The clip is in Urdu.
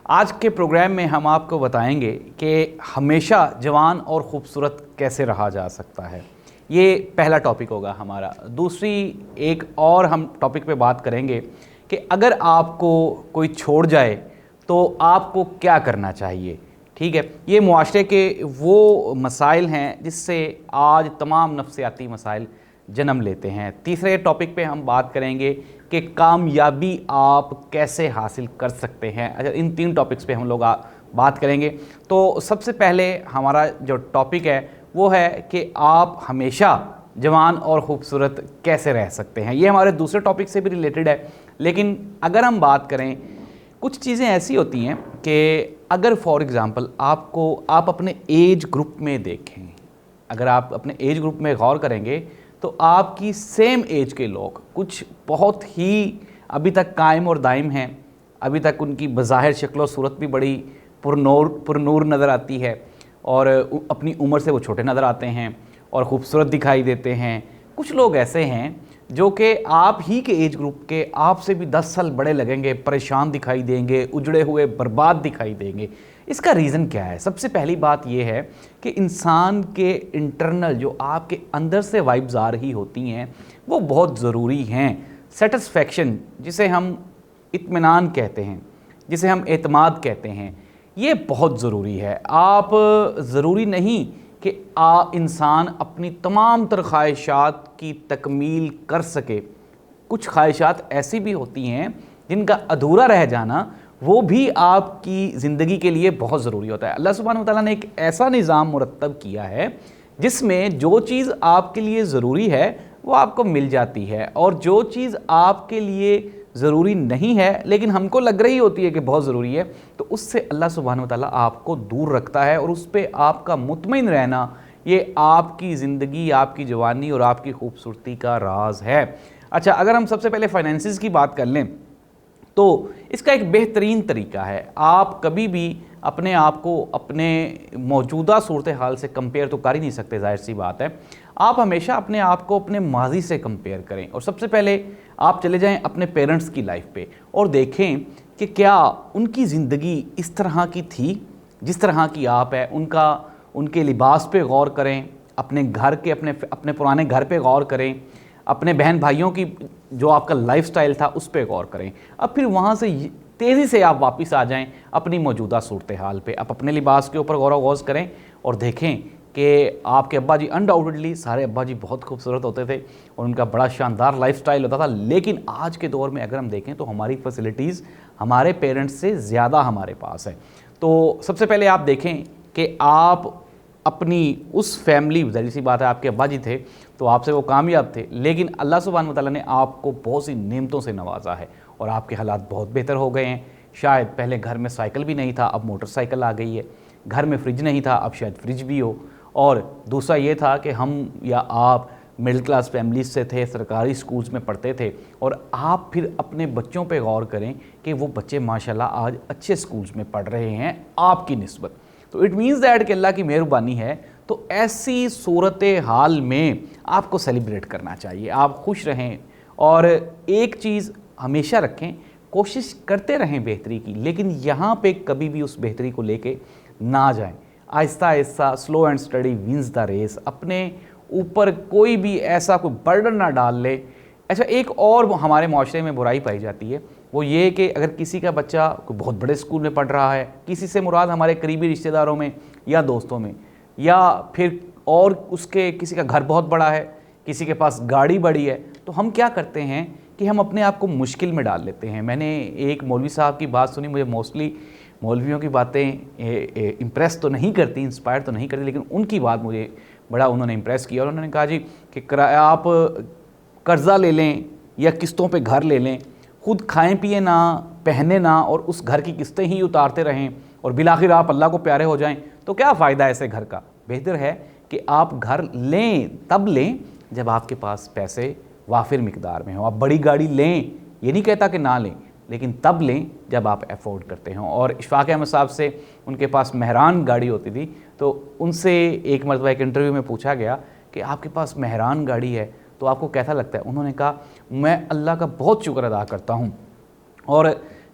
آج کے پروگرام میں ہم آپ کو بتائیں گے کہ ہمیشہ جوان اور خوبصورت کیسے رہا جا سکتا ہے۔ یہ پہلا ٹاپک ہوگا ہمارا۔ دوسری ایک اور ہم ٹاپک پہ بات کریں گے کہ اگر آپ کو کوئی چھوڑ جائے تو آپ کو کیا کرنا چاہیے۔ ٹھیک ہے، یہ معاشرے کے وہ مسائل ہیں جس سے آج تمام نفسیاتی مسائل جنم لیتے ہیں۔ تیسرے ٹاپک پہ ہم بات کریں گے کہ کامیابی آپ کیسے حاصل کر سکتے ہیں۔ اچھا، ان تین ٹاپکس پہ ہم لوگ بات کریں گے۔ تو سب سے پہلے ہمارا جو ٹاپک ہے وہ ہے کہ آپ ہمیشہ جوان اور خوبصورت کیسے رہ سکتے ہیں۔ یہ ہمارے دوسرے ٹاپک سے بھی ریلیٹڈ ہے، لیکن اگر ہم بات کریں، کچھ چیزیں ایسی ہوتی ہیں کہ اگر فار ایگزامپل آپ اپنے ایج گروپ میں دیکھیں، اگر آپ اپنے ایج گروپ میں غور کریں گے تو آپ کی سیم ایج کے لوگ کچھ بہت ہی ابھی تک قائم اور دائم ہیں، ابھی تک ان کی بظاہر شکل و صورت بھی بڑی پرنور نظر آتی ہے اور اپنی عمر سے وہ چھوٹے نظر آتے ہیں اور خوبصورت دکھائی دیتے ہیں۔ کچھ لوگ ایسے ہیں جو کہ آپ ہی کے ایج گروپ کے آپ سے بھی 10 سال بڑے لگیں گے، پریشان دکھائی دیں گے، اجڑے ہوئے برباد دکھائی دیں گے۔ اس کا ریزن کیا ہے؟ سب سے پہلی بات یہ ہے کہ انسان کے انٹرنل جو آپ کے اندر سے وائبز آ رہی ہوتی ہیں وہ بہت ضروری ہیں۔ سیٹسفیکشن، جسے ہم اطمینان کہتے ہیں، جسے ہم اعتماد کہتے ہیں، یہ بہت ضروری ہے۔ آپ ضروری نہیں کہ انسان اپنی تمام تر خواہشات کی تکمیل کر سکے۔ کچھ خواہشات ایسی بھی ہوتی ہیں جن کا ادھورا رہ جانا وہ بھی آپ کی زندگی کے لیے بہت ضروری ہوتا ہے۔ اللہ سبحانہ وتعالیٰ نے ایک ایسا نظام مرتب کیا ہے جس میں جو چیز آپ کے لیے ضروری ہے وہ آپ کو مل جاتی ہے، اور جو چیز آپ کے لیے ضروری نہیں ہے لیکن ہم کو لگ رہی ہوتی ہے کہ بہت ضروری ہے، تو اس سے اللہ سبحانہ وتعالیٰ آپ کو دور رکھتا ہے، اور اس پہ آپ کا مطمئن رہنا یہ آپ کی زندگی، آپ کی جوانی اور آپ کی خوبصورتی کا راز ہے۔ اچھا، اگر ہم سب سے پہلے فائنینسز کی بات کر لیں تو اس کا ایک بہترین طریقہ ہے، آپ کبھی بھی اپنے آپ کو اپنے موجودہ صورتحال سے کمپیئر تو کر ہی نہیں سکتے، ظاہر سی بات ہے۔ آپ ہمیشہ اپنے آپ کو اپنے ماضی سے کمپیئر کریں، اور سب سے پہلے آپ چلے جائیں اپنے پیرنٹس کی لائف پہ اور دیکھیں کہ کیا ان کی زندگی اس طرح کی تھی جس طرح کی آپ ہے۔ ان کے لباس پہ غور کریں، اپنے گھر کے اپنے پرانے گھر پہ غور کریں، اپنے بہن بھائیوں کی جو آپ کا لائف سٹائل تھا اس پہ غور کریں۔ اب پھر وہاں سے تیزی سے آپ واپس آ جائیں اپنی موجودہ صورتحال پہ۔ آپ اپنے لباس کے اوپر غور و خوض کریں اور دیکھیں کہ آپ کے ابا جی انڈاؤٹڈلی سارے ابا جی بہت خوبصورت ہوتے تھے اور ان کا بڑا شاندار لائف سٹائل ہوتا تھا، لیکن آج کے دور میں اگر ہم دیکھیں تو ہماری فیسلٹیز ہمارے پیرنٹس سے زیادہ ہمارے پاس ہے۔ تو سب سے پہلے آپ دیکھیں کہ آپ اپنی اس فیملی، ظاہر سی بات ہے آپ کے ابا جی تھے تو آپ سے وہ کامیاب تھے، لیکن اللہ سبحانہ وتعالیٰ نے آپ کو بہت سی نعمتوں سے نوازا ہے اور آپ کے حالات بہت بہتر ہو گئے ہیں۔ شاید پہلے گھر میں سائیکل بھی نہیں تھا، اب موٹر سائیکل آ گئی ہے، گھر میں فریج نہیں تھا، اب شاید فریج بھی ہو، اور دوسرا یہ تھا کہ ہم یا آپ مڈل کلاس فیملیز سے تھے، سرکاری سکولز میں پڑھتے تھے، اور آپ پھر اپنے بچوں پہ غور کریں کہ وہ بچے ماشاءاللہ آج اچھے سکولز میں پڑھ رہے ہیں آپ کی نسبت۔ تو اٹ مینز دیٹ کہ اللہ کی مہربانی ہے۔ تو ایسی صورتحال میں آپ کو سیلیبریٹ کرنا چاہیے، آپ خوش رہیں، اور ایک چیز ہمیشہ رکھیں، کوشش کرتے رہیں بہتری کی، لیکن یہاں پہ کبھی بھی اس بہتری کو لے کے نہ جائیں۔ آہستہ آہستہ، slow and steady wins the race. اپنے اوپر کوئی بھی ایسا کوئی برڈن نہ ڈال لے۔ اچھا، ایک اور ہمارے معاشرے میں برائی پائی جاتی ہے، وہ یہ کہ اگر کسی کا بچہ کوئی بہت بڑے اسکول میں پڑھ رہا ہے، کسی سے مراد ہمارے قریبی رشتہ داروں میں یا دوستوں میں، یا پھر اور اس کے کسی کا گھر بہت بڑا ہے، کسی کے پاس گاڑی بڑی ہے، تو ہم کیا کرتے ہیں کہ ہم اپنے آپ کو مشکل میں ڈال لیتے ہیں۔ میں نے ایک مولوی صاحب کی بات سنی، مجھے موسٹلی مولویوں کی باتیں امپریس تو نہیں کرتی، انسپائر تو نہیں کرتی، لیکن ان کی بات مجھے بڑا انہوں نے امپریس کیا، اور انہوں نے کہا جی کہ آپ قرضہ لے لیں یا قسطوں پہ گھر لے لیں، خود کھائیں پئیں نہ، پہنے نہ، اور اس گھر کی قسطیں ہی اتارتے رہیں، اور بالآخر آپ اللہ کو پیارے ہو جائیں، تو کیا فائدہ ہے ایسے گھر کا؟ بہتر ہے کہ آپ گھر لیں، تب لیں جب آپ کے پاس پیسے وافر مقدار میں ہوں۔ آپ بڑی گاڑی لیں، یہ نہیں کہتا کہ نہ لیں، لیکن تب لیں جب آپ افورڈ کرتے ہوں۔ اور اشفاق احمد صاحب سے ان کے پاس مہران گاڑی ہوتی تھی، تو ان سے ایک مرتبہ ایک انٹرویو میں پوچھا گیا کہ آپ کے پاس مہران گاڑی ہے تو آپ کو کیسا لگتا ہے؟ انہوں نے کہا میں اللہ کا بہت شکر ادا کرتا ہوں، اور